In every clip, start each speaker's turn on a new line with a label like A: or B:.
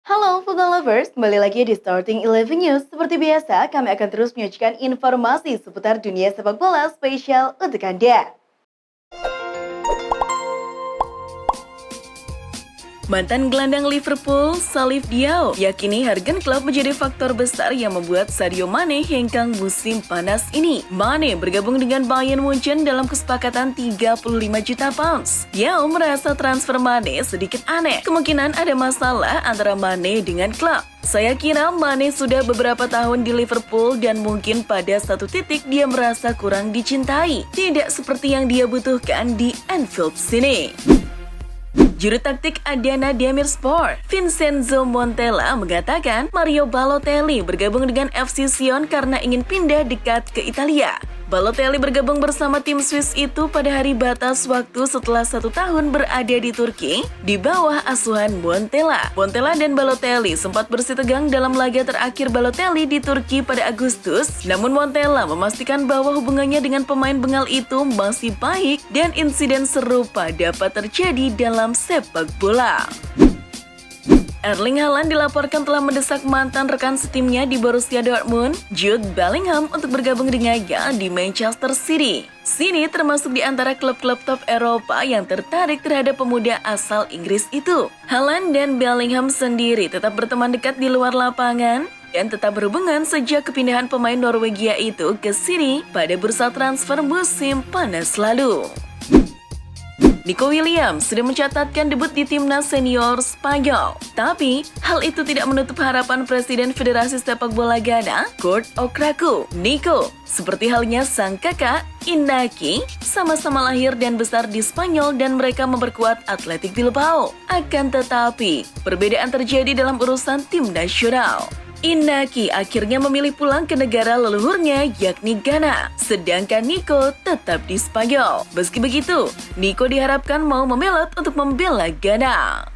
A: Halo football lovers, kembali lagi di Starting Eleven News. Seperti biasa, kami akan terus menyajikan informasi seputar dunia sepak bola spesial untuk Anda. Mantan gelandang Liverpool, Salif Diao, yakini Jurgen Klopp menjadi faktor besar yang membuat Sadio Mane hengkang musim panas ini. Mane bergabung dengan Bayern Munchen dalam kesepakatan 35 juta pounds. Diao merasa transfer Mane sedikit aneh. Kemungkinan ada masalah antara Mane dengan Klopp. Saya kira Mane sudah beberapa tahun di Liverpool dan mungkin pada satu titik dia merasa kurang dicintai. Tidak seperti yang dia butuhkan di Anfield sini. Juru taktik Adana Demirspor, Vincenzo Montella mengatakan Mario Balotelli bergabung dengan FC Sion karena ingin pindah dekat ke Italia. Balotelli bergabung bersama tim Swiss itu pada hari batas waktu setelah 1 tahun berada di Turki di bawah asuhan Montella. Montella dan Balotelli sempat bersitegang dalam laga terakhir Balotelli di Turki pada Agustus, namun Montella memastikan bahwa hubungannya dengan pemain Bengal itu masih baik dan insiden serupa dapat terjadi dalam sepak bola. Erling Haaland dilaporkan telah mendesak mantan rekan setimnya di Borussia Dortmund, Jude Bellingham, untuk bergabung dengannya di Manchester City. City termasuk di antara klub-klub top Eropa yang tertarik terhadap pemuda asal Inggris itu. Haaland dan Bellingham sendiri tetap berteman dekat di luar lapangan dan tetap berhubungan sejak kepindahan pemain Norwegia itu ke City pada bursa transfer musim panas lalu. Nico Williams sudah mencatatkan debut di timnas senior Spanyol. Tapi, hal itu tidak menutup harapan Presiden Federasi Sepak Bola Ghana, Kurt Okraku. Nico, seperti halnya sang kakak, Inaki, sama-sama lahir dan besar di Spanyol dan mereka memperkuat Athletic Bilbao. Akan tetapi, perbedaan terjadi dalam urusan tim nasional. Inaki akhirnya memilih pulang ke negara leluhurnya yakni Ghana, sedangkan Nico tetap di Spanyol. Meski begitu, Nico diharapkan mau membelot untuk membela Ghana.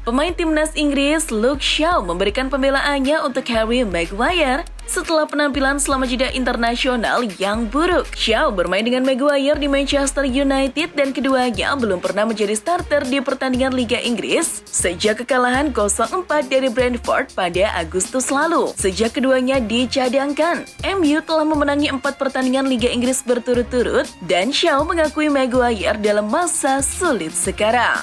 A: Pemain timnas Inggris Luke Shaw memberikan pembelaannya untuk Harry Maguire setelah penampilan selama jeda internasional yang buruk. Shaw bermain dengan Maguire di Manchester United dan keduanya belum pernah menjadi starter di pertandingan Liga Inggris sejak kekalahan 0-4 dari Brentford pada Agustus lalu. Sejak keduanya dicadangkan, MU telah memenangi 4 pertandingan Liga Inggris berturut-turut dan Shaw mengakui Maguire dalam masa sulit sekarang.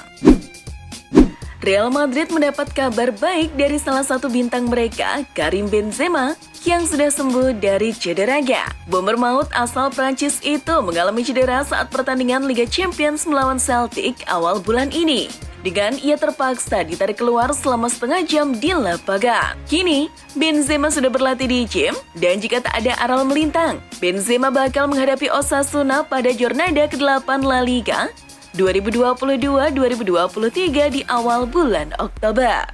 A: Real Madrid mendapat kabar baik dari salah satu bintang mereka, Karim Benzema, yang sudah sembuh dari cederanya. Bomber maut asal Prancis itu mengalami cedera saat pertandingan Liga Champions melawan Celtic awal bulan ini. Dengan ia terpaksa ditarik keluar selama setengah jam di lapangan. Kini, Benzema sudah berlatih di gym, dan jika tak ada aral melintang, Benzema bakal menghadapi Osasuna pada jornada ke-8 La Liga 2022-2023 di awal bulan Oktober.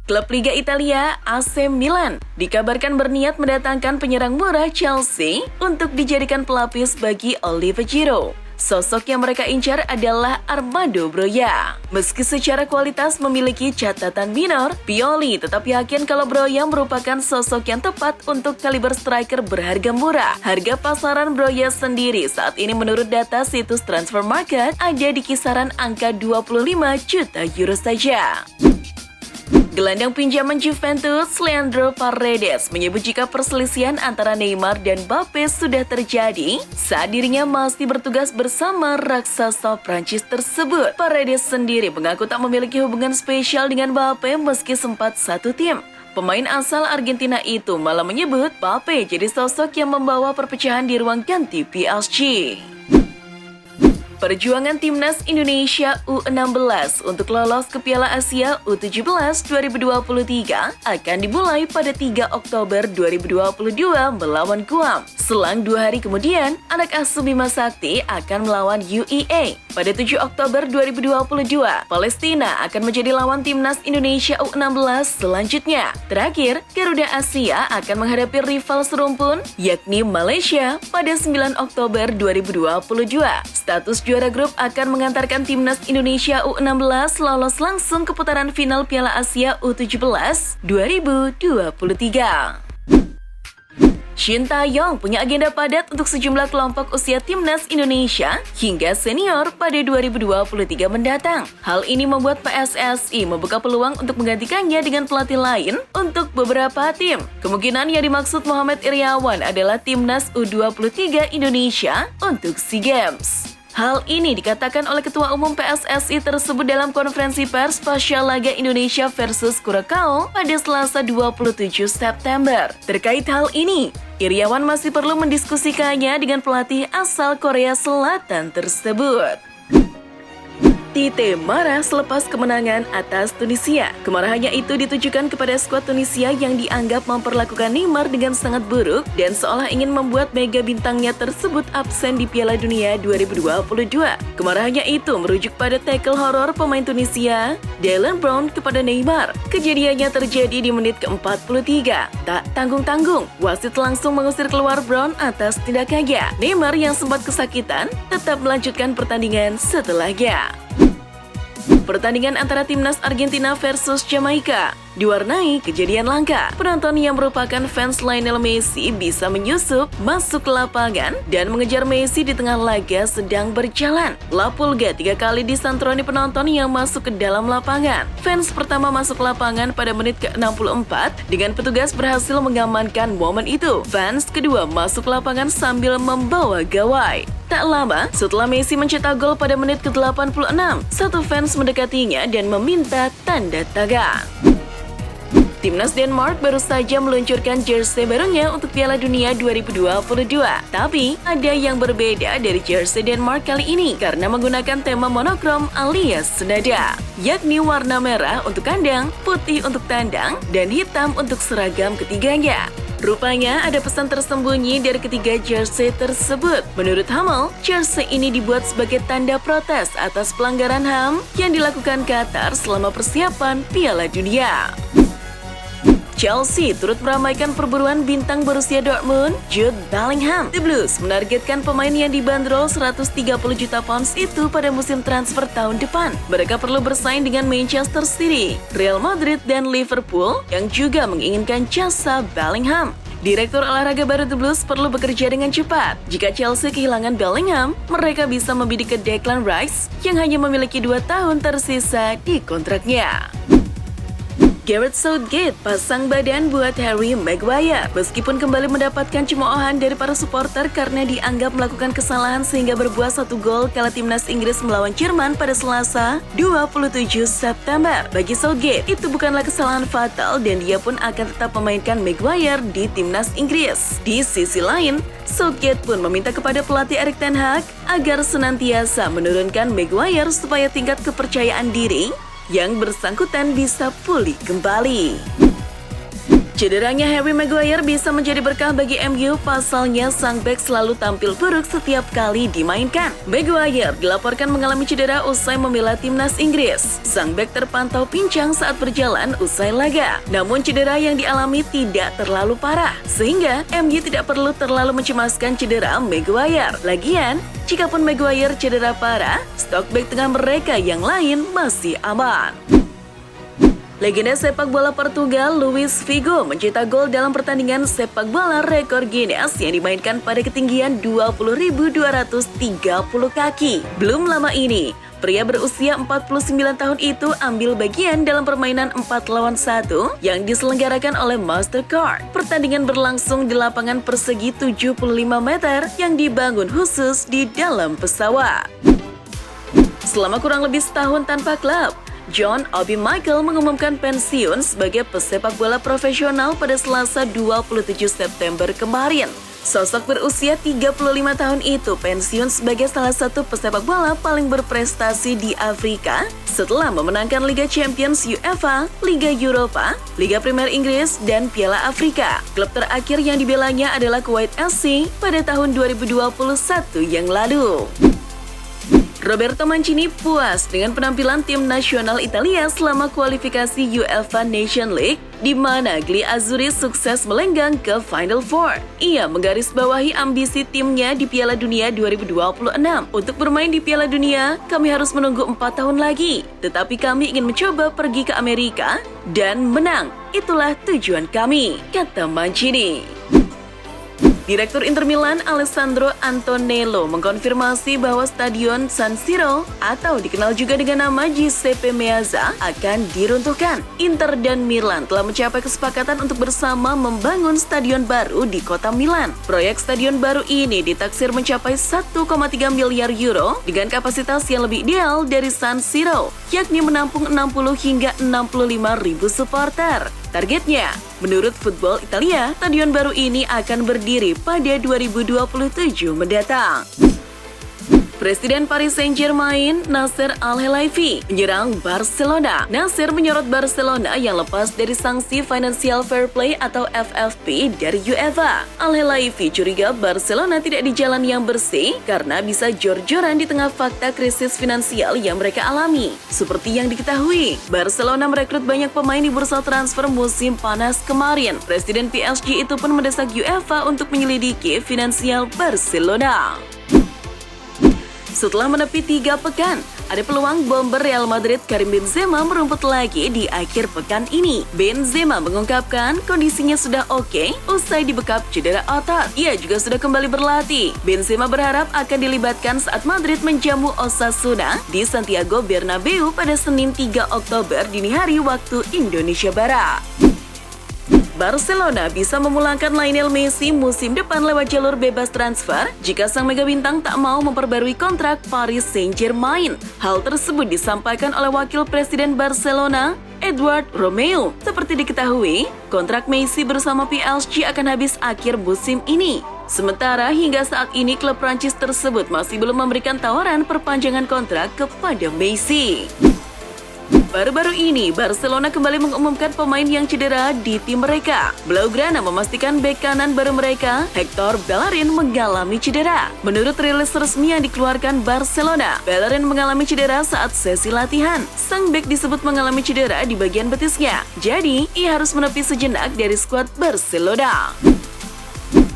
A: Klub Liga Italia AC Milan dikabarkan berniat mendatangkan penyerang murah Chelsea untuk dijadikan pelapis bagi Oliver Giroud. Sosok yang mereka incar adalah Armando Broja. Meski secara kualitas memiliki catatan minor, Pioli tetap yakin kalau Broja merupakan sosok yang tepat untuk kaliber striker berharga murah. Harga pasaran Broja sendiri saat ini menurut data situs Transfer Market ada di kisaran angka 25 juta euro saja. Gelandang pinjaman Juventus, Leandro Paredes, menyebut jika perselisihan antara Neymar dan Mbappe sudah terjadi saat dirinya masih bertugas bersama raksasa Prancis tersebut. Paredes sendiri mengaku tak memiliki hubungan spesial dengan Mbappe meski sempat satu tim. Pemain asal Argentina itu malah menyebut Mbappe jadi sosok yang membawa perpecahan di ruang ganti PSG. Perjuangan timnas Indonesia U16 untuk lolos ke Piala Asia U17 2023 akan dimulai pada 3 Oktober 2022 melawan Guam. Selang 2 hari kemudian, anak asuh Bima Sakti akan melawan UEA. Pada 7 Oktober 2022, Palestina akan menjadi lawan timnas Indonesia U16 selanjutnya. Terakhir, Garuda Asia akan menghadapi rival serumpun, yakni Malaysia pada 9 Oktober 2022. Status juara grup akan mengantarkan timnas Indonesia U16 lolos langsung ke putaran final Piala Asia U17 2023. Shin Tae-yong punya agenda padat untuk sejumlah kelompok usia timnas Indonesia hingga senior pada 2023 mendatang. Hal ini membuat PSSI membuka peluang untuk menggantikannya dengan pelatih lain untuk beberapa tim. Kemungkinan yang dimaksud Muhammad Iriawan adalah timnas U23 Indonesia untuk SEA Games. Hal ini dikatakan oleh Ketua Umum PSSI tersebut dalam konferensi pers pasca laga Indonesia versus Curaçao pada Selasa 27 September. Terkait hal ini, Iriawan masih perlu mendiskusikannya dengan pelatih asal Korea Selatan tersebut. Tite marah selepas kemenangan atas Tunisia. Kemarahannya itu ditujukan kepada skuad Tunisia yang dianggap memperlakukan Neymar dengan sangat buruk dan seolah ingin membuat mega bintangnya tersebut absen di Piala Dunia 2022. Kemarahannya itu merujuk pada tackle horor pemain Tunisia, Dylan Brown kepada Neymar. Kejadiannya terjadi di menit ke-43. Tak tanggung-tanggung, wasit langsung mengusir keluar Brown atas tindakannya. Neymar yang sempat kesakitan tetap melanjutkan pertandingan setelahnya. Pertandingan antara timnas Argentina versus Jamaika diwarnai kejadian langka. Penonton yang merupakan fans Lionel Messi bisa menyusup masuk ke lapangan dan mengejar Messi di tengah laga sedang berjalan. La Pulga 3 kali disantroni penonton yang masuk ke dalam lapangan. Fans pertama masuk ke lapangan pada menit ke-64 dengan petugas berhasil mengamankan momen itu. Fans kedua masuk ke lapangan sambil membawa gawai. Tak lama, setelah Messi mencetak gol pada menit ke-86, satu fans mendekatinya dan meminta tanda tangan. Timnas Denmark baru saja meluncurkan jersey barunya untuk Piala Dunia 2022. Tapi, ada yang berbeda dari jersey Denmark kali ini karena menggunakan tema monokrom alias senada, yakni warna merah untuk kandang, putih untuk tandang, dan hitam untuk seragam ketiganya. Rupanya ada pesan tersembunyi dari ketiga jersey tersebut. Menurut Hamel, jersey ini dibuat sebagai tanda protes atas pelanggaran HAM yang dilakukan Qatar selama persiapan Piala Dunia. Chelsea turut meramaikan perburuan bintang Borussia Dortmund, Jude Bellingham. The Blues menargetkan pemain yang dibanderol 130 juta pounds itu pada musim transfer tahun depan. Mereka perlu bersaing dengan Manchester City, Real Madrid, dan Liverpool yang juga menginginkan jasa Bellingham. Direktur olahraga baru The Blues perlu bekerja dengan cepat. Jika Chelsea kehilangan Bellingham, mereka bisa membidik ke Declan Rice yang hanya memiliki 2 tahun tersisa di kontraknya. Gareth Southgate pasang badan buat Harry Maguire. Meskipun kembali mendapatkan cemoohan dari para supporter karena dianggap melakukan kesalahan sehingga berbuah 1 gol kala timnas Inggris melawan Jerman pada Selasa 27 September. Bagi Southgate, itu bukanlah kesalahan fatal dan dia pun akan tetap memainkan Maguire di timnas Inggris. Di sisi lain, Southgate pun meminta kepada pelatih Erik ten Hag agar senantiasa menurunkan Maguire supaya tingkat kepercayaan diri yang bersangkutan bisa pulih kembali. Cederanya Harry Maguire bisa menjadi berkah bagi MU, pasalnya sang bek selalu tampil buruk setiap kali dimainkan. Maguire dilaporkan mengalami cedera usai membela timnas Inggris. Sang bek terpantau pincang saat berjalan usai laga. Namun cedera yang dialami tidak terlalu parah, sehingga MU tidak perlu terlalu mencemaskan cedera Maguire. Lagian, jikapun Maguire cedera parah, stok bek tengah mereka yang lain masih aman. Legenda sepak bola Portugal Luis Figo mencetak gol dalam pertandingan sepak bola rekor Guinness yang dimainkan pada ketinggian 20.230 kaki. Belum lama ini, pria berusia 49 tahun itu ambil bagian dalam permainan 4 lawan 1 yang diselenggarakan oleh Mastercard. Pertandingan berlangsung di lapangan persegi 75 meter yang dibangun khusus di dalam pesawat. Selama kurang lebih setahun tanpa klub, John Obi Mikel mengumumkan pensiun sebagai pesepak bola profesional pada Selasa 27 September kemarin. Sosok berusia 35 tahun itu pensiun sebagai salah satu pesepak bola paling berprestasi di Afrika setelah memenangkan Liga Champions UEFA, Liga Eropa, Liga Premier Inggris, dan Piala Afrika. Klub terakhir yang dibelanya adalah Kuwait FC pada tahun 2021 yang lalu. Roberto Mancini puas dengan penampilan tim nasional Italia selama kualifikasi UEFA Nation League, di mana Gli Azzurri sukses melenggang ke Final Four. Ia menggarisbawahi ambisi timnya di Piala Dunia 2026. Untuk bermain di Piala Dunia, kami harus menunggu 4 tahun lagi. Tetapi kami ingin mencoba pergi ke Amerika dan menang. Itulah tujuan kami, kata Mancini. Direktur Inter Milan Alessandro Antonello mengkonfirmasi bahwa Stadion San Siro atau dikenal juga dengan nama Giuseppe Meazza akan diruntuhkan. Inter dan Milan telah mencapai kesepakatan untuk bersama membangun stadion baru di kota Milan. Proyek stadion baru ini ditaksir mencapai 1,3 miliar euro dengan kapasitas yang lebih ideal dari San Siro, yakni menampung 60 hingga 65 ribu supporter. Targetnya, menurut Football Italia, stadion baru ini akan berdiri pada 2027 mendatang. Presiden Paris Saint-Germain, Nasser Al-Khelaifi, menyerang Barcelona. Nasser menyorot Barcelona yang lepas dari sanksi Financial Fair Play atau FFP dari UEFA. Al-Khelaifi curiga Barcelona tidak di jalan yang bersih karena bisa jor-joran di tengah fakta krisis finansial yang mereka alami. Seperti yang diketahui, Barcelona merekrut banyak pemain di bursa transfer musim panas kemarin. Presiden PSG itu pun mendesak UEFA untuk menyelidiki finansial Barcelona. Setelah menepi 3 pekan, ada peluang bomber Real Madrid Karim Benzema merumput lagi di akhir pekan ini. Benzema mengungkapkan kondisinya sudah oke usai dibekap cedera otot. Ia juga sudah kembali berlatih. Benzema berharap akan dilibatkan saat Madrid menjamu Osasuna di Santiago Bernabeu pada Senin 3 Oktober dini hari waktu Indonesia Barat. Barcelona bisa memulangkan Lionel Messi musim depan lewat jalur bebas transfer jika sang mega bintang tak mau memperbarui kontrak Paris Saint-Germain. Hal tersebut disampaikan oleh Wakil Presiden Barcelona, Edward Romeu. Seperti diketahui, kontrak Messi bersama PSG akan habis akhir musim ini. Sementara hingga saat ini klub Prancis tersebut masih belum memberikan tawaran perpanjangan kontrak kepada Messi. Baru-baru ini, Barcelona kembali mengumumkan pemain yang cedera di tim mereka. Blaugrana memastikan bek kanan baru mereka, Hector Bellerin, mengalami cedera. Menurut rilis resmi yang dikeluarkan Barcelona, Bellerin mengalami cedera saat sesi latihan. Sang bek disebut mengalami cedera di bagian betisnya, jadi ia harus menepi sejenak dari skuad Barcelona.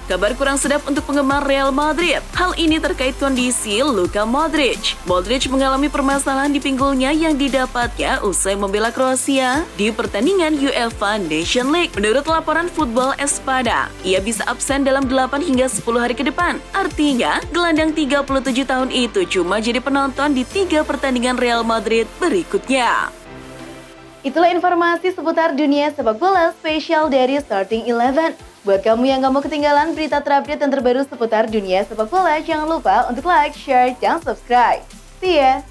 A: Kabar kurang sedap untuk penggemar Real Madrid. Hal ini terkait kondisi Luka Modric. Modric mengalami permasalahan di pinggulnya yang didapatnya usai membela Kroasia di pertandingan UEFA Nation League. Menurut laporan Football Espada, ia bisa absen dalam 8 hingga 10 hari ke depan. Artinya, gelandang 37 tahun itu cuma jadi penonton di 3 pertandingan Real Madrid berikutnya.
B: Itulah informasi seputar dunia sepak bola spesial dari Starting 11. Buat kamu yang gak mau ketinggalan berita terupdate dan terbaru seputar dunia sepak bola, jangan lupa untuk like, share, dan subscribe. See ya!